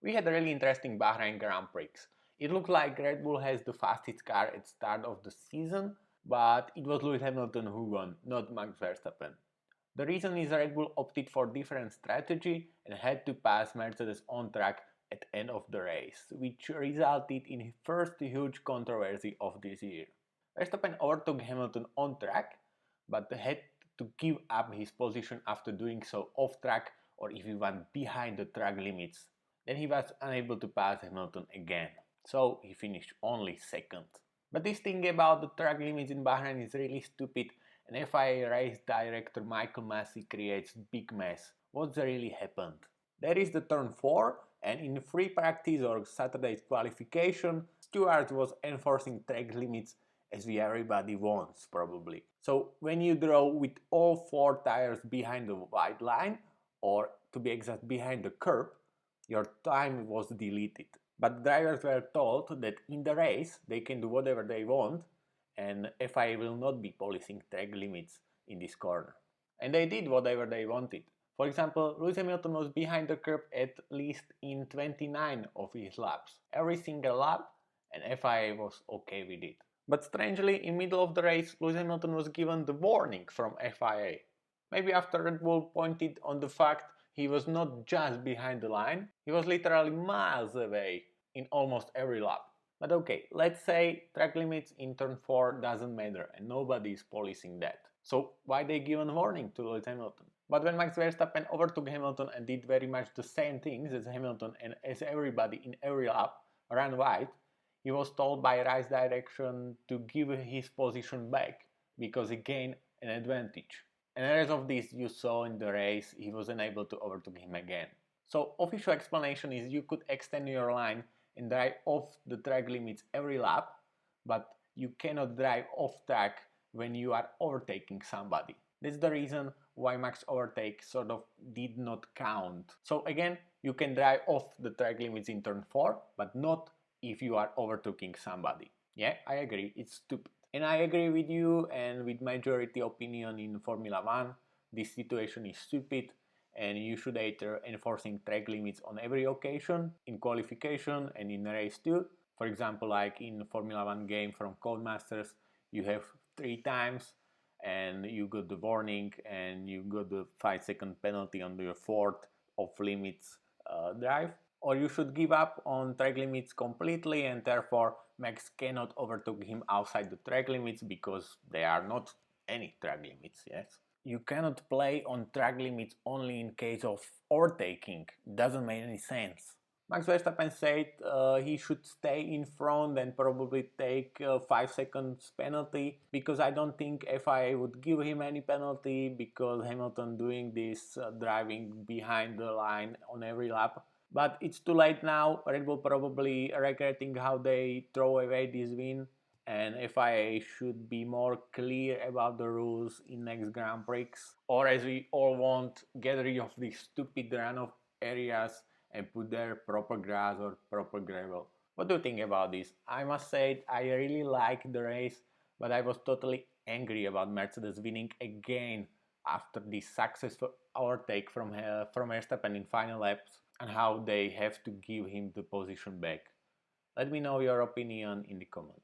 We had a really interesting Bahrain Grand Prix. It looked like Red Bull has the fastest car at start of the season, but it was Lewis Hamilton who won, not Max Verstappen. The reason is Red Bull opted for different strategy and had to pass Mercedes on track at end of the race, which resulted in his first huge controversy of this year. Verstappen overtook Hamilton on track, but had to give up his position after doing so off track or if he went behind the track limits. Then he was unable to pass Hamilton again, so he finished only second. But this thing about the track limits in Bahrain is really stupid, and FIA race director Michael Massey creates big mess. What's really happened? There is the turn 4, and in free practice or Saturday's qualification, Stewart was enforcing track limits as we everybody wants probably. So when you draw with all 4 tires behind the white line, or to be exact behind the curb, your time was deleted. But drivers were told that in the race they can do whatever they want and FIA will not be policing track limits in this corner. And they did whatever they wanted. For example, Lewis Hamilton was behind the curb at least in 29 of his laps. Every single lap, and FIA was okay with it. But strangely, in middle of the race, Lewis Hamilton was given the warning from FIA. Maybe after Red Bull pointed on the fact he was not just behind the line, he was literally miles away in almost every lap. But okay, let's say track limits in turn 4 doesn't matter and nobody is policing that. So why they given warning to Lewis Hamilton? But when Max Verstappen overtook Hamilton and did very much the same things as Hamilton and as everybody in every lap, ran wide, he was told by race direction to give his position back because he gained an advantage. And as of this you saw in the race, he was unable to overtake him again. So official explanation is you could extend your line and drive off the track limits every lap, but you cannot drive off track when you are overtaking somebody. That's the reason why max overtake sort of did not count. So again, you can drive off the track limits in turn 4, but not if you are overtaking somebody. Yeah, I agree, it's stupid. And I agree with you and with majority opinion in Formula 1, this situation is stupid and you should either enforcing track limits on every occasion, in qualification and in race too. For example, like in Formula 1 game from Codemasters, you have 3 times and you got the warning and you got the 5-second penalty on your 4th off limits drive. Or you should give up on track limits completely and therefore Max cannot overtake him outside the track limits because there are not any track limits, yes? You cannot play on track limits only in case of overtaking. Doesn't make any sense. Max Verstappen said he should stay in front and probably take a 5 seconds penalty because I don't think FIA would give him any penalty because Hamilton doing this driving behind the line on every lap. But it's too late now. Red Bull probably regretting how they throw away this win, and FIA should be more clear about the rules in next Grand Prix. Or as we all want, get rid of these stupid runoff areas and put there proper grass or proper gravel. What do you think about this? I must say I really liked the race, but I was totally angry about Mercedes winning again after this successful overtake from Verstappen in final laps and how they have to give him the position back. Let me know your opinion in the comments.